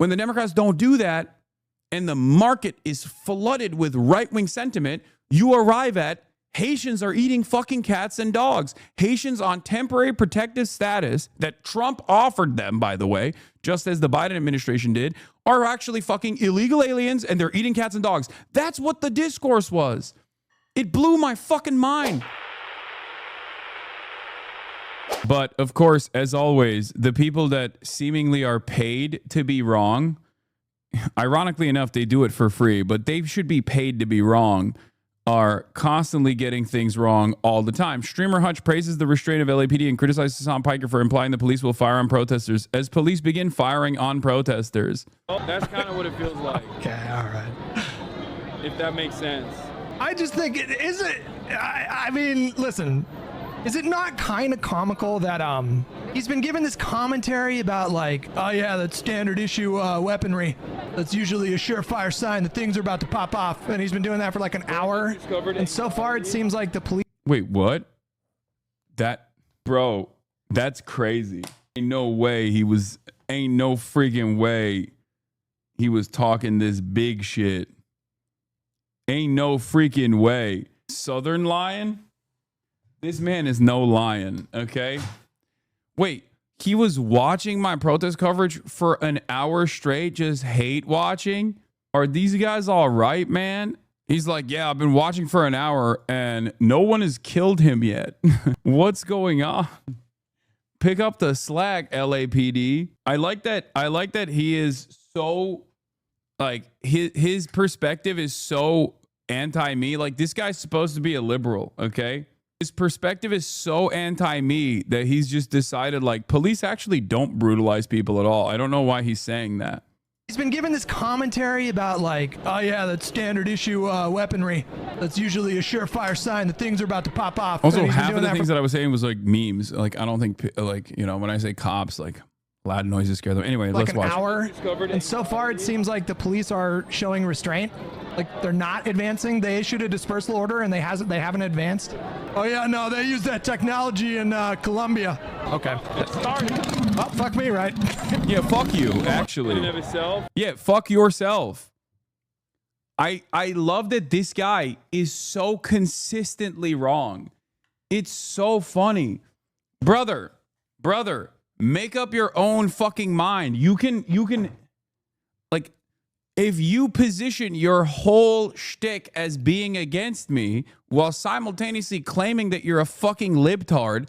When the Democrats don't do that and the market is flooded with right-wing sentiment, you arrive at Haitians are eating fucking cats and dogs. Haitians on temporary protective status that Trump offered them, by the way, just as the Biden administration did, are actually fucking illegal aliens and they're eating cats and dogs. That's what the discourse was. It blew my fucking mind. But of course, as always, the people that seemingly are paid to be wrong, ironically enough, they do it for free, but they should be paid to be wrong, are constantly getting things wrong all the time. Streamer Hutch praises the restraint of LAPD and criticizes Hassan Piker for implying the police will fire on protesters as police begin firing on protesters. Oh, that's kind of what it feels like. Okay, all right. If that makes sense. I just think, I mean, listen, is it not kind of comical that he's been given this commentary about like, oh yeah, that's standard issue weaponry. That's usually a surefire sign that things are about to pop off. And he's been doing that for like an hour. And so far it seems like the police. Wait, what? Bro, that's crazy. Ain't no freaking way he was talking this big shit. Ain't no freaking way. Southern lion? This man is no lion, okay? Wait, he was watching my protest coverage for an hour straight, just hate watching? Are these guys all right, man? He's like, yeah, I've been watching for an hour and no one has killed him yet. What's going on? Pick up the slack, LAPD. I like that he is so, like, his perspective is so anti-me. Like, this guy's supposed to be a liberal, okay? His perspective is so anti-me that he's just decided, like, police actually don't brutalize people at all. I don't know why he's saying that. He's been given this commentary about like, oh yeah, that's standard issue weaponry. That's usually a surefire sign that things are about to pop off. Also, half of the things that I was saying was like memes. Like, I don't think, like, you know, when I say cops, like, loud noises scare them. Anyway, like let's watch. Like an hour. And so far, it seems like the police are showing restraint. Like, they're not advancing. They issued a dispersal order, and they haven't advanced. Oh, yeah, no, they use that technology in Colombia. Okay. Oh, fuck me, right? Yeah, fuck you, actually. Yeah, fuck yourself. I love that this guy is so consistently wrong. It's so funny. Brother, make up your own fucking mind. You can, like, if you position your whole shtick as being against me while simultaneously claiming that you're a fucking libtard,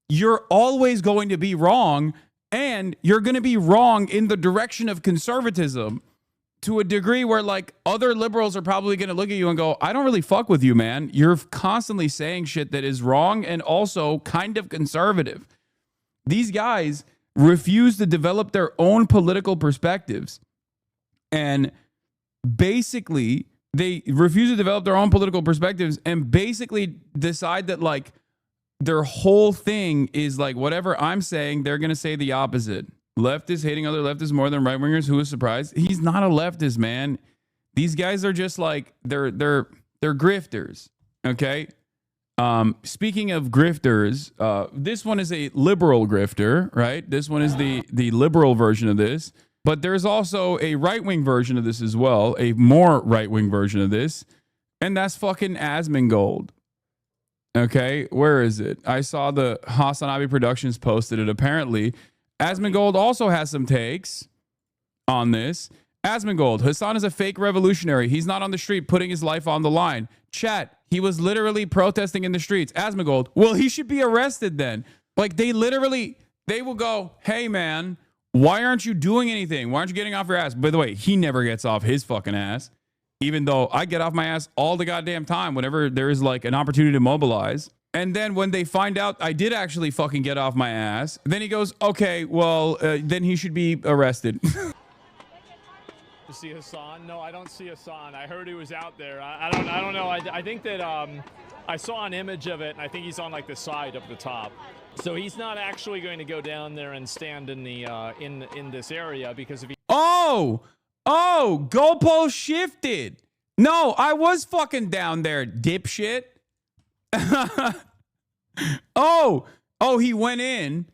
you're always going to be wrong, and you're going to be wrong in the direction of conservatism to a degree where, like, other liberals are probably going to look at you and go, I don't really fuck with you, man. You're constantly saying shit that is wrong and also kind of conservative. These guys refuse to develop their own political perspectives. And basically, they refuse to develop their own political perspectives and basically decide that, like, their whole thing is like, whatever I'm saying, they're going to say the opposite. Leftists hating other leftists more than right wingers. Who is surprised? He's not a leftist, man. These guys are just like, they're grifters. Okay. Speaking of grifters, this one is a liberal grifter, right? This one is the liberal version of this, but there's also a right-wing version of this as well, a more right-wing version of this, and that's fucking Asmongold. Okay, where is it? I saw the Hasanabi Productions posted it. Apparently, Asmongold also has some takes on this. Asmongold, Hassan is a fake revolutionary. He's not on the street putting his life on the line. Chat, he was literally protesting in the streets. Asmongold, well, he should be arrested then. Like, they will go, hey, man, why aren't you doing anything? Why aren't you getting off your ass? By the way, he never gets off his fucking ass, even though I get off my ass all the goddamn time whenever there is, like, an opportunity to mobilize. And then when they find out I did actually fucking get off my ass, then he goes, okay, well, then he should be arrested. To see Hassan? No, I don't see Hassan. I heard he was out there. I don't know. I think that I saw an image of it, and I think he's on like the side up the top. So he's not actually going to go down there and stand in the in this area, because if he goalpost shifted. No, I was fucking down there, dipshit. He went in,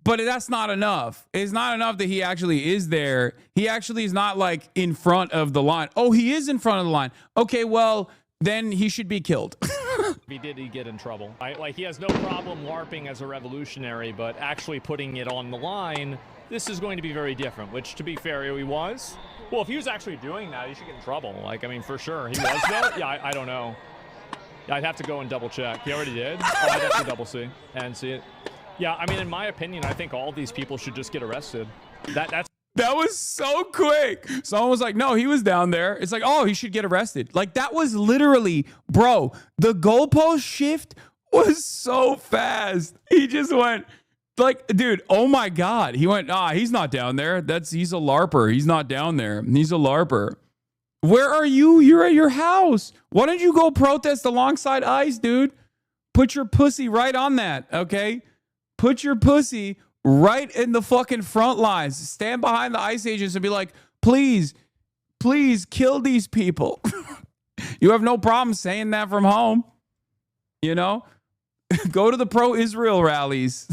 But that's not enough. It's not enough that he actually is there. He actually is not like in front of the line. Oh, he is in front of the line. Okay, well, then he should be killed. If he did, he'd get in trouble. Right? Like, he has no problem LARPing as a revolutionary, but actually putting it on the line, this is going to be very different, which, to be fair, he was. Well, if he was actually doing that, he should get in trouble. Like, I mean, for sure. He was, though? Yeah, I don't know. I'd have to go and double check. He already did? Oh, I'd have to double see and see it. Yeah, I mean, in my opinion, I think all these people should just get arrested. That was so quick. Someone was like, no, he was down there. It's like, oh, he should get arrested. Like, that was literally, bro, the goalpost shift was so fast. He just went, like, dude, oh my God. He went, he's not down there. He's a LARPer. He's not down there. He's a LARPer. Where are you? You're at your house. Why don't you go protest alongside ICE, dude? Put your pussy right on that, okay? Put your pussy right in the fucking front lines. Stand behind the ICE agents and be like, please, please kill these people. You have no problem saying that from home. You know? Go to the pro-Israel rallies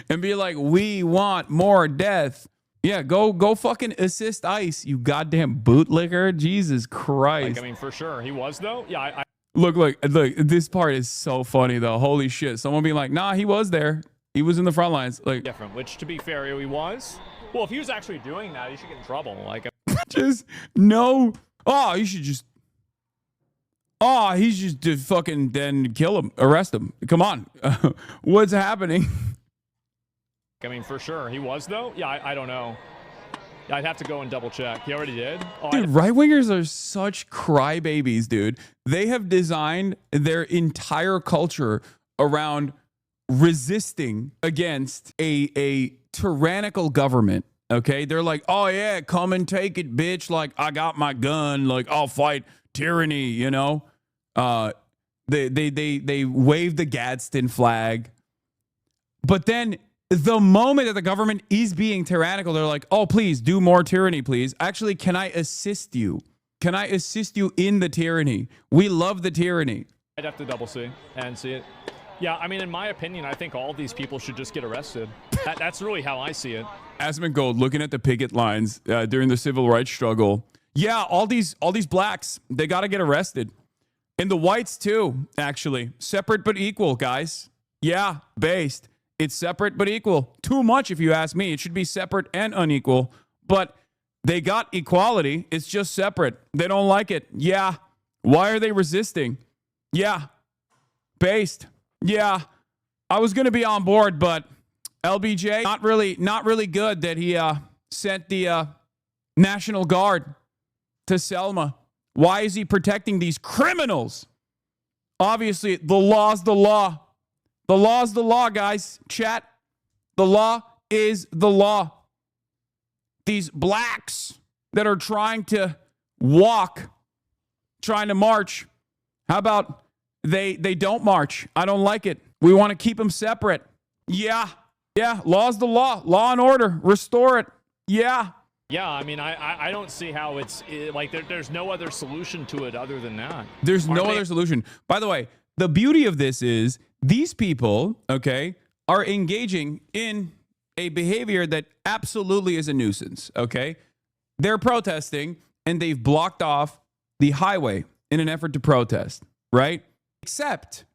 and be like, we want more death. Yeah, go fucking assist ICE, you goddamn bootlicker. Jesus Christ. like, I mean, for sure. He was, though? Yeah, Look, this part is so funny, though. Holy shit. Someone being like, nah, he was there. He was in the front lines. Like, different, which, to be fair, he was. Well, if he was actually doing that, he should get in trouble. Like, just, no. Oh, you should just, he's just fucking, then kill him. Arrest him. Come on. What's happening? I mean, for sure. He was, though? Yeah, I don't know. I'd have to go and double check. He already did? Oh, dude, right-wingers are such crybabies, dude. They have designed their entire culture around resisting against a tyrannical government, okay? They're like, oh, yeah, come and take it, bitch. Like, I got my gun. Like, I'll fight tyranny, you know? They wave the Gadsden flag. But then the moment that the government is being tyrannical, they're like, oh, please do more tyranny, please. Actually, can I assist you? Can I assist you in the tyranny? We love the tyranny. I'd have to double see and see it. Yeah, I mean, in my opinion, I think all these people should just get arrested. That's really how I see it. Asmund Gold, looking at the picket lines during the civil rights struggle. Yeah, all these blacks, they got to get arrested. And the whites too, actually. Separate but equal, guys. Yeah, based. It's separate but equal. Too much, if you ask me. It should be separate and unequal. But they got equality. It's just separate. They don't like it. Yeah. Why are they resisting? Yeah. Based. Yeah. I was going to be on board, but LBJ, not really good that he sent the National Guard to Selma. Why is he protecting these criminals? Obviously, the law's the law. The law's the law, guys. Chat. The law is the law. These blacks that are trying to walk, trying to march, how about they don't march? I don't like it. We want to keep them separate. Yeah. Yeah. Law's the law. Law and order. Restore it. Yeah. Yeah, I mean, I don't see how it's like there's no other solution to it other than that. There's no other solution. By the way, the beauty of this is these people, okay, are engaging in a behavior that absolutely is a nuisance, okay? They're protesting and they've blocked off the highway in an effort to protest, right? Except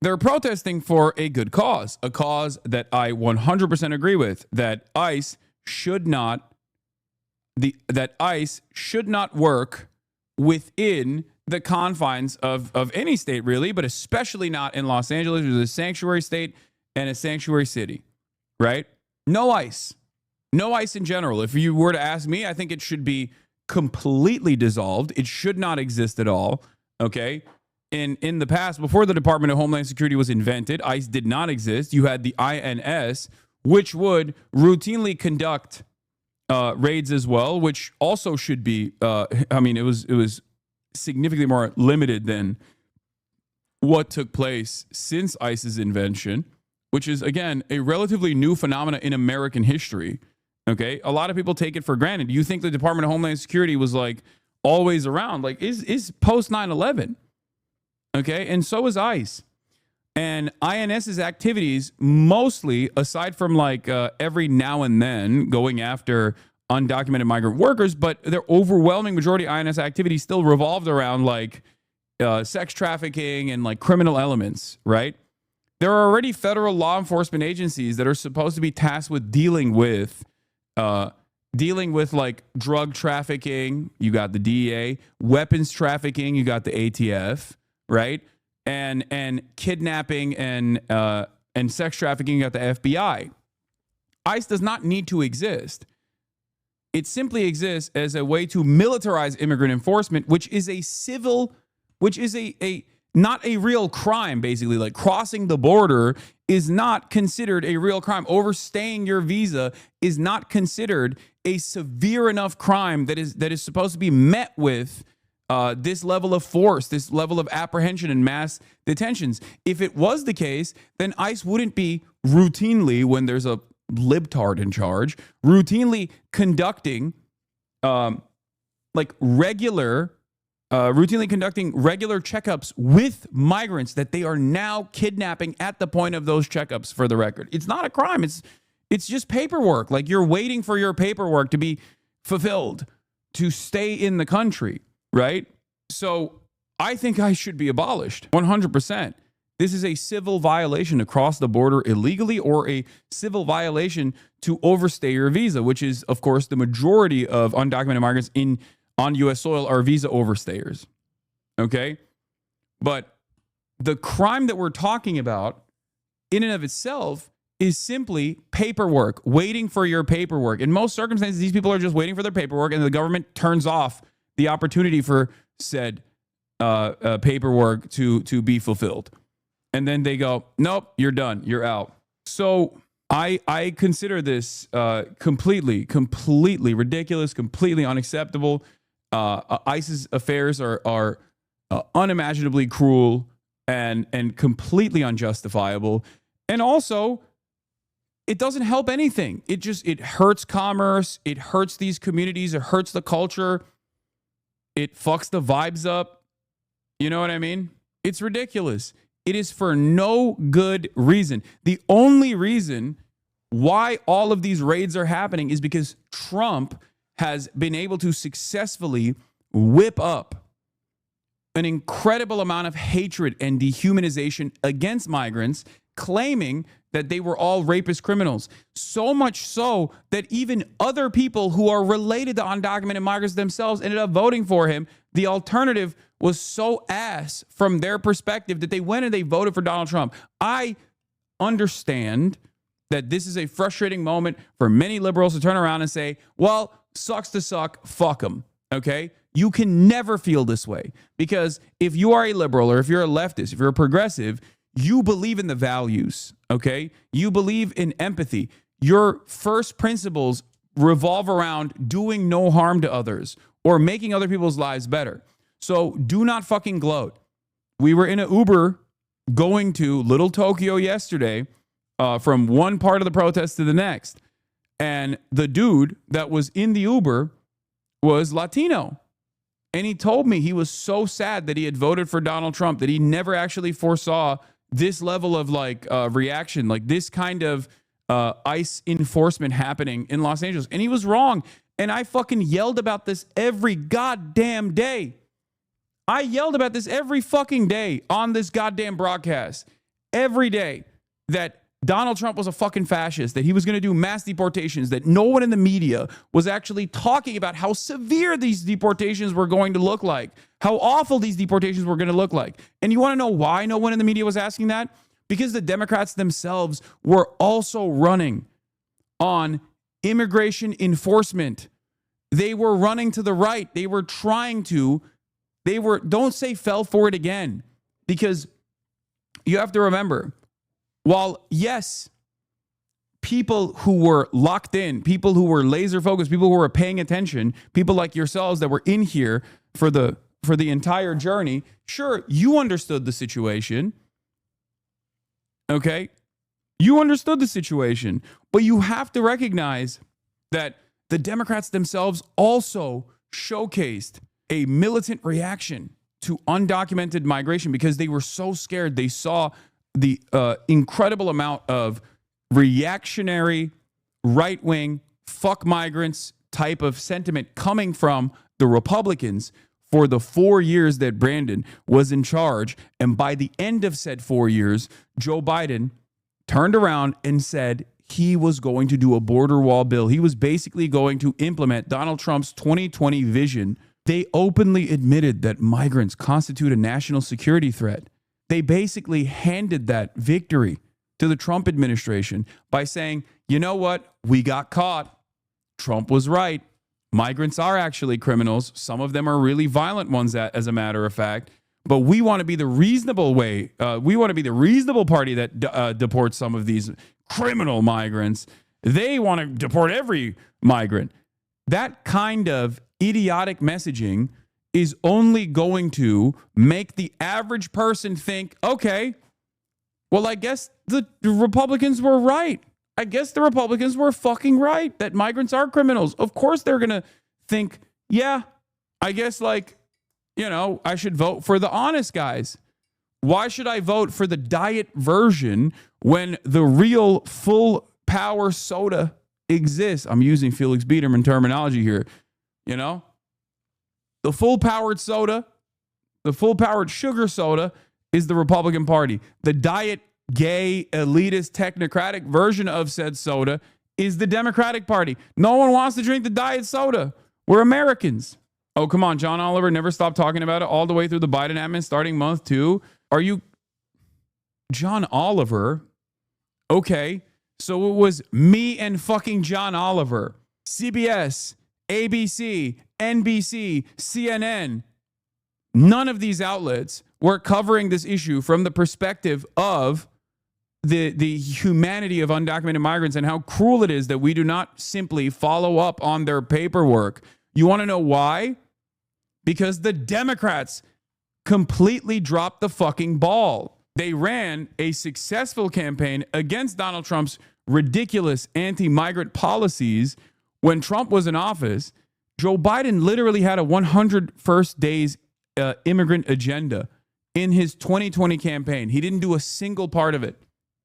they're protesting for a good cause, a cause that I 100% agree with, that ICE should not work within the confines of any state, really, but especially not in Los Angeles, which is a sanctuary state and a sanctuary city, right? No ICE. No ICE in general. If you were to ask me, I think it should be completely dissolved. It should not exist at all, okay? In the past, before the Department of Homeland Security was invented, ICE did not exist. You had the INS, which would routinely conduct raids as well, which also should be, it was significantly more limited than what took place since ICE's invention, which is, again, a relatively new phenomena in American history. Okay. A lot of people take it for granted. You think the Department of Homeland Security was like always around, like is post 9/11. Okay. And so is ICE. And INS's activities, mostly, aside from like every now and then going after undocumented migrant workers, but their overwhelming majority INS activity still revolved around like sex trafficking and like criminal elements, right? There are already federal law enforcement agencies that are supposed to be tasked with dealing with like drug trafficking. You got the DEA, weapons trafficking. You got the ATF, right? And kidnapping and sex trafficking. You got the FBI. ICE does not need to exist. It simply exists as a way to militarize immigrant enforcement, which is a civil, which is a not a real crime, basically. Like crossing the border is not considered a real crime. Overstaying your visa is not considered a severe enough crime that is supposed to be met with this level of force, this level of apprehension and mass detentions. If it was the case, then ICE wouldn't be routinely, when there's a libtard in charge, routinely conducting routinely conducting regular checkups with migrants that they are now kidnapping at the point of those checkups. For the record, it's not a crime. It's just paperwork. Like you're waiting for your paperwork to be fulfilled to stay in the country, right? So I think ICE should be abolished 100%. This is a civil violation to cross the border illegally, or a civil violation to overstay your visa, which is, of course, the majority of undocumented migrants on U.S. soil are visa overstayers. Okay? But the crime that we're talking about in and of itself is simply paperwork, waiting for your paperwork. In most circumstances, these people are just waiting for their paperwork, and the government turns off the opportunity for said paperwork to be fulfilled. And then they go, nope, you're done. You're out. So I consider this completely ridiculous, completely unacceptable. ICE's affairs are unimaginably cruel and completely unjustifiable. And also, it doesn't help anything. It hurts commerce. It hurts these communities. It hurts the culture. It fucks the vibes up. You know what I mean? It's ridiculous. It is for no good reason. The only reason why all of these raids are happening is because Trump has been able to successfully whip up an incredible amount of hatred and dehumanization against migrants, claiming that they were all rapist criminals. So much so that even other people who are related to undocumented migrants themselves ended up voting for him. The alternative was so ass from their perspective that they went and they voted for Donald Trump. I understand that this is a frustrating moment for many liberals to turn around and say, well, sucks to suck, fuck them, okay? You can never feel this way, because if you are a liberal, or if you're a leftist, if you're a progressive, you believe in the values, okay? You believe in empathy. Your first principles revolve around doing no harm to others or making other people's lives better. So do not fucking gloat. We were in an Uber going to Little Tokyo yesterday, from one part of the protest to the next. And the dude that was in the Uber was Latino. And he told me he was so sad that he had voted for Donald Trump, that he never actually foresaw this level of reaction, like this kind of ICE enforcement happening in Los Angeles. And he was wrong. And I fucking yelled about this every goddamn day. I yelled about this every fucking day on this goddamn broadcast. Every day, that Donald Trump was a fucking fascist, that he was going to do mass deportations, that no one in the media was actually talking about how severe these deportations were going to look like, how awful these deportations were going to look like. And you want to know why no one in the media was asking that? Because the Democrats themselves were also running on immigration enforcement. They were running to the right. They were don't say fell for it again, because you have to remember, while yes, people who were locked in, people who were laser focused, people who were paying attention, people like yourselves that were in here for the entire journey, sure, you understood the situation. Okay? You understood the situation, but you have to recognize that the Democrats themselves also showcased a militant reaction to undocumented migration because they were so scared. They saw the incredible amount of reactionary, right-wing, fuck migrants type of sentiment coming from the Republicans for the 4 years that Brandon was in charge. And by the end of said 4 years, Joe Biden turned around and said he was going to do a border wall bill. He was basically going to implement Donald Trump's 2020 vision. They openly admitted that migrants constitute a national security threat. They basically handed that victory to the Trump administration by saying, you know what? We got caught. Trump was right. Migrants are actually criminals. Some of them are really violent ones, as a matter of fact. But we want to be the reasonable way. We want to be the reasonable party that deports some of these criminal migrants. They want to deport every migrant. That kind of idiotic messaging is only going to make the average person think, okay, well, I guess the Republicans were right. I guess the Republicans were fucking right that migrants are criminals. Of course they're going to think, yeah, I guess I should vote for the honest guys. Why should I vote for the diet version when the real full power soda exists? I'm using Felix Biederman terminology here. The full-powered soda, the full-powered sugar soda is the Republican Party. The diet, gay, elitist, technocratic version of said soda is the Democratic Party. No one wants to drink the diet soda. We're Americans. Oh, come on. John Oliver never stopped talking about it all the way through the Biden admin starting month 2. Are you John Oliver? Okay. So it was me and fucking John Oliver. CBS, ABC, NBC, CNN, none of these outlets were covering this issue from the perspective of the humanity of undocumented migrants and how cruel it is that we do not simply follow up on their paperwork. You want to know why? Because the Democrats completely dropped the fucking ball. They ran a successful campaign against Donald Trump's ridiculous anti-migrant policies. When Trump was in office, Joe Biden literally had a 100 first days immigrant agenda in his 2020 campaign. He didn't do a single part of it.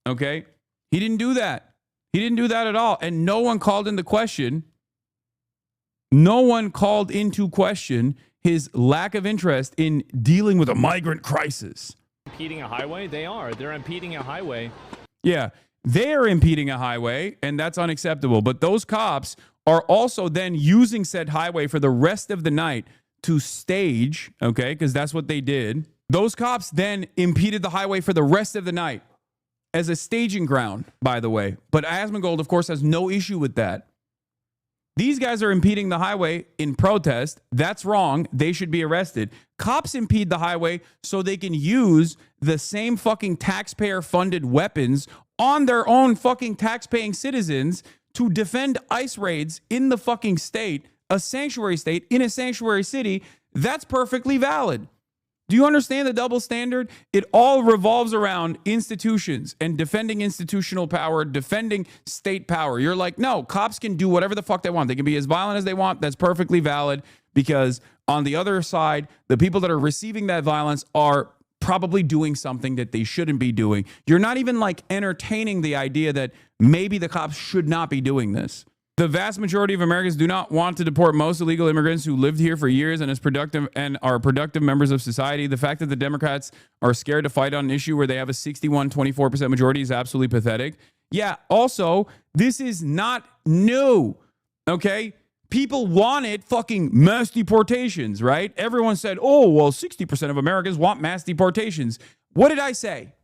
Okay? He didn't do that. He didn't do that at all. And no one called into question. No one called into question his lack of interest in dealing with a migrant crisis. Impeding a highway? They are. They're impeding a highway. Yeah, they're impeding a highway, and that's unacceptable. But those cops are also then using said highway for the rest of the night to stage, okay, because that's what they did. Those cops then impeded the highway for the rest of the night as a staging ground, by the way. But Asmongold, of course, has no issue with that. These guys are impeding the highway in protest. That's wrong. They should be arrested. Cops impede the highway so they can use the same fucking taxpayer-funded weapons on their own fucking tax-paying citizens to defend ICE raids in the fucking state, a sanctuary state in a sanctuary city. That's perfectly valid. Do you understand the double standard? It all revolves around institutions and defending institutional power, defending state power. You're like, no, cops can do whatever the fuck they want. They can be as violent as they want. That's perfectly valid because on the other side, the people that are receiving that violence are probably doing something that they shouldn't be doing. You're not even like entertaining the idea that maybe the cops should not be doing this. The vast majority of Americans do not want to deport most illegal immigrants who lived here for years and are productive members of society. The fact that the Democrats are scared to fight on an issue where they have a 61-24% majority is absolutely pathetic. Yeah, also, this is not new, okay? People wanted fucking mass deportations, right? Everyone said, oh, well, 60% of Americans want mass deportations. What did I say?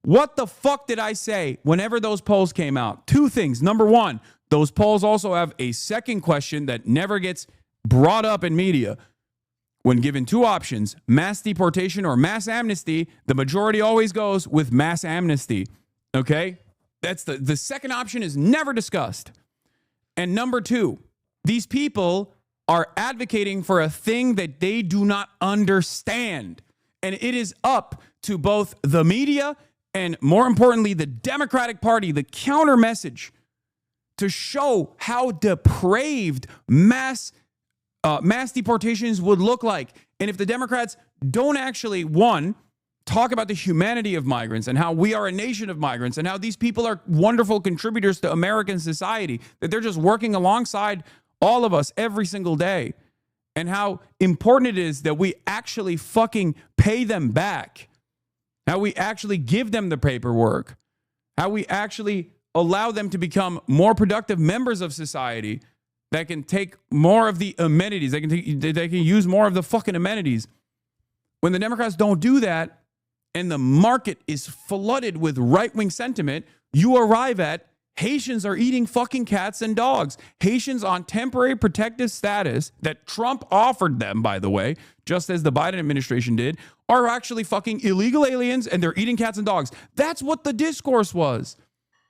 What the fuck did I say whenever those polls came out? Two things. Number one, those polls also have a second question that never gets brought up in media. When given two options, mass deportation or mass amnesty, the majority always goes with mass amnesty. Okay? That's the second option is never discussed. And number two, these people are advocating for a thing that they do not understand. And it is up to both the media and, more importantly, the Democratic Party, the counter message, to show how depraved mass deportations would look like. And if the Democrats don't actually, one, talk about the humanity of migrants and how we are a nation of migrants and how these people are wonderful contributors to American society, that they're just working alongside all of us every single day, and how important it is that we actually fucking pay them back, how we actually give them the paperwork, how we actually allow them to become more productive members of society that can take more of the amenities, they can use more of the fucking amenities. When the Democrats don't do that, and the market is flooded with right-wing sentiment, you arrive at Haitians are eating fucking cats and dogs. Haitians on temporary protective status that Trump offered them, by the way, just as the Biden administration did, are actually fucking illegal aliens and they're eating cats and dogs. That's what the discourse was.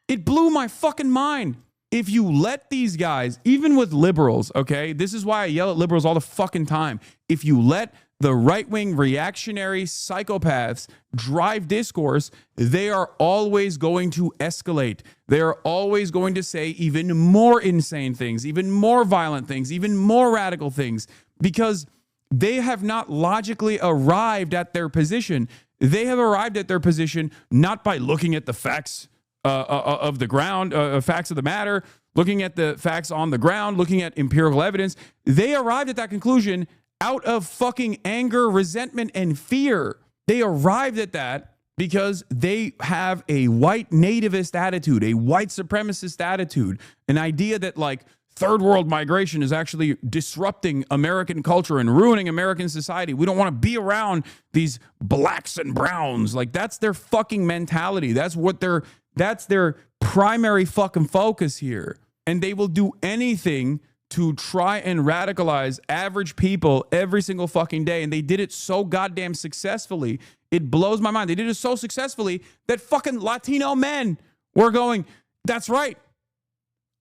It blew my fucking mind. If you let these guys, even with liberals, okay, this is why I yell at liberals all the fucking time. If you let the right-wing reactionary psychopaths drive discourse, they are always going to escalate. They are always going to say even more insane things, even more violent things, even more radical things, because they have not logically arrived at their position. They have arrived at their position not by looking at the facts of the ground, facts of the matter, looking at the facts on the ground, looking at empirical evidence. They arrived at that conclusion out of fucking anger, resentment, and fear. They arrived at that because they have a white nativist attitude, a white supremacist attitude, an idea that like third world migration is actually disrupting American culture and ruining American society. We don't want to be around these blacks and browns. Like that's their fucking mentality. That's their primary fucking focus here. And they will do anything to try and radicalize average people every single fucking day. And they did it so goddamn successfully. It blows my mind. They did it so successfully that fucking Latino men were going, that's right.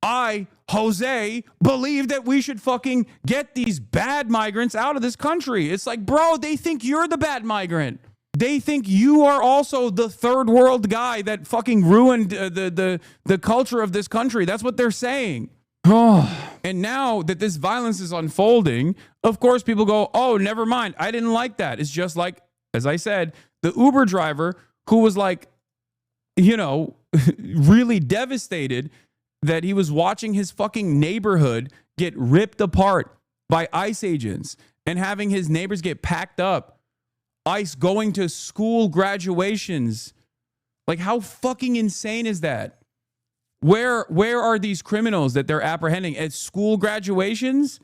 I, Jose, believe that we should fucking get these bad migrants out of this country. It's like, bro, they think you're the bad migrant. They think you are also the third world guy that fucking ruined the culture of this country. That's what they're saying. And now that this violence is unfolding, of course, people go, oh, never mind. I didn't like that. It's just like, as I said, the Uber driver who was like, you know, really devastated that he was watching his fucking neighborhood get ripped apart by ICE agents and having his neighbors get packed up. ICE going to school graduations. Like, how fucking insane is that? Where are these criminals that they're apprehending? At school graduations?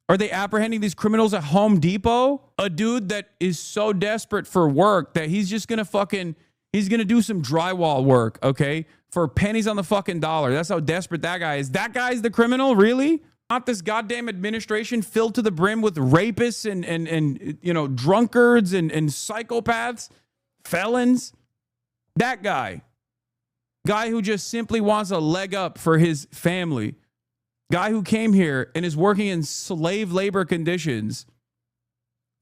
Are they apprehending these criminals at Home Depot? A dude that is so desperate for work that he's just he's gonna do some drywall work, okay? For pennies on the fucking dollar. That's how desperate that guy is. That guy's the criminal, really? Not this goddamn administration filled to the brim with rapists and you know, drunkards and psychopaths, felons. That guy who just simply wants a leg up for his family. Guy who came here and is working in slave labor conditions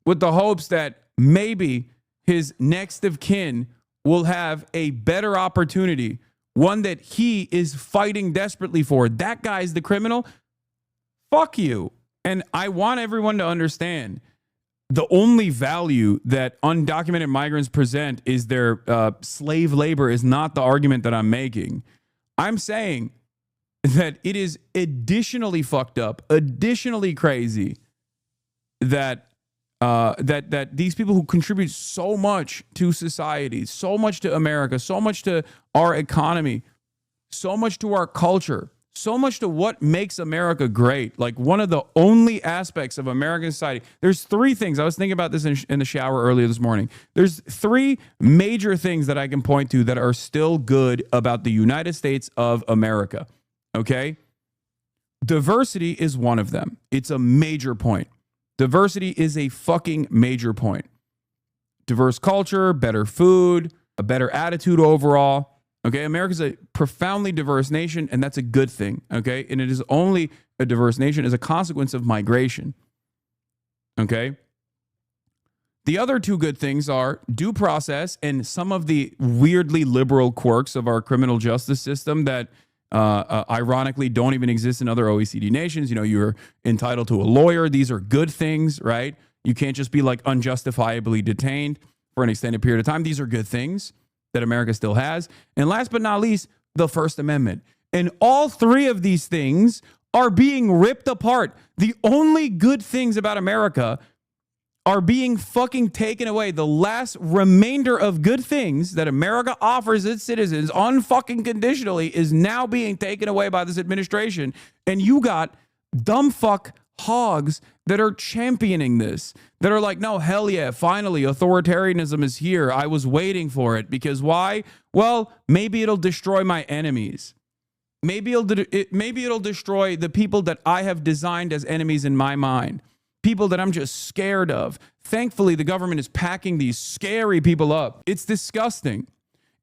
with the hopes that maybe his next of kin will have a better opportunity, one that he is fighting desperately for. That guy's the criminal. Fuck you. And I want everyone to understand the only value that undocumented migrants present is their slave labor is not the argument that I'm making. I'm saying that it is additionally fucked up, additionally crazy that that these people who contribute so much to society, so much to America, so much to our economy, so much to our culture, so much to what makes America great. Like one of the only aspects of American society. There's three things. I was thinking about this in the shower earlier this morning. There's three major things that I can point to that are still good about the United States of America. Okay? Diversity is one of them. It's a major point. Diversity is a fucking major point. Diverse culture, better food, a better attitude overall. Okay, America's a profoundly diverse nation, and that's a good thing, okay? And it is only a diverse nation as a consequence of migration, okay? The other two good things are due process and some of the weirdly liberal quirks of our criminal justice system that ironically don't even exist in other OECD nations. You know, you're entitled to a lawyer. These are good things, right? You can't just be like unjustifiably detained. for an extended period of time. These are good things that America still has. And last but not least, the First Amendment. And all three of these things are being ripped apart. The only good things about America are being fucking taken away. The last remainder of good things that America offers its citizens unfucking conditionally is now being taken away by this administration. And you got dumb fuck hogs that are championing this, that are like, no, hell yeah, finally authoritarianism is here. I was waiting for it. Because why? Well, maybe it'll destroy my enemies. Maybe it'll destroy the people that I have designed as enemies in my mind. People that I'm just scared of. Thankfully, the government is packing these scary people up. It's disgusting.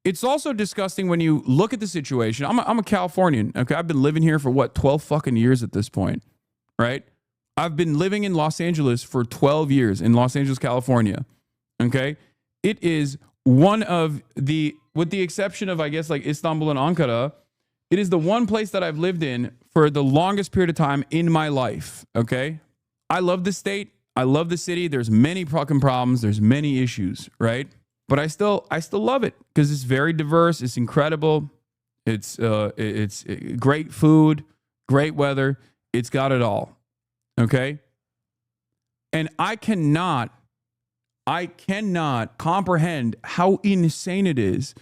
It's also disgusting when you look at the situation. I'm a Californian, okay? I've been living here for 12 fucking years at this point, right? I've been living in Los Angeles for 12 years in Los Angeles, California, okay? It is one of the, with the exception of, I guess, like Istanbul and Ankara, it is the one place that I've lived in for the longest period of time in my life, okay? I love the state. I love the city. There's many fucking problems. There's many issues, right? But I still love it because it's very diverse. It's incredible. It's great food, great weather. It's got it all, okay? And I cannot comprehend how insane it is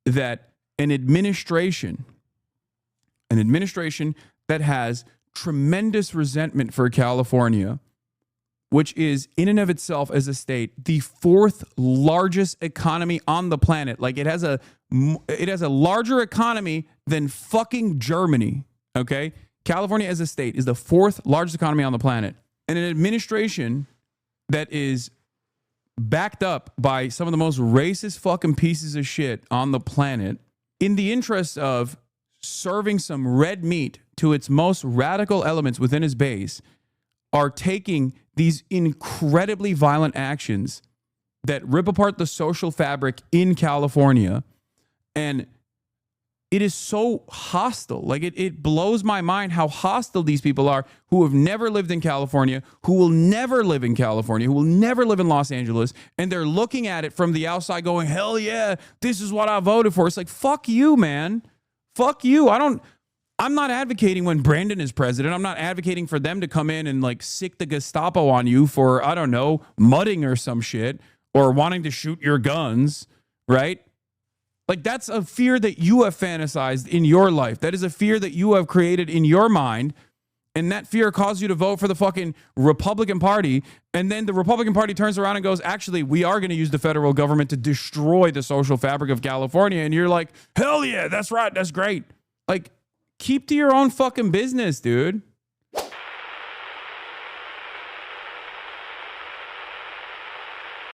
that an administration that has tremendous resentment for California, which is in and of itself as a state the fourth largest economy on the planet. Like it has a larger economy than fucking Germany, okay? California as a state is the fourth largest economy on the planet. And an administration that is backed up by some of the most racist fucking pieces of shit on the planet in the interest of serving some red meat to its most radical elements within his base, are taking these incredibly violent actions that rip apart the social fabric in California. And it is so hostile. Like it blows my mind how hostile these people are who have never lived in California, who will never live in California, who will never live in Los Angeles. And they're looking at it from the outside going, hell yeah, this is what I voted for. It's like, fuck you, man. Fuck you. I'm not advocating when Brandon is president. I'm not advocating for them to come in and like sick the Gestapo on you for, I don't know, mudding or some shit or wanting to shoot your guns, right? Like that's a fear that you have fantasized in your life. That is a fear that you have created in your mind. And that fear caused you to vote for the fucking Republican Party. And then the Republican Party turns around and goes, actually, we are going to use the federal government to destroy the social fabric of California. And you're like, hell yeah, that's right. That's great. Like, keep to your own fucking business, dude.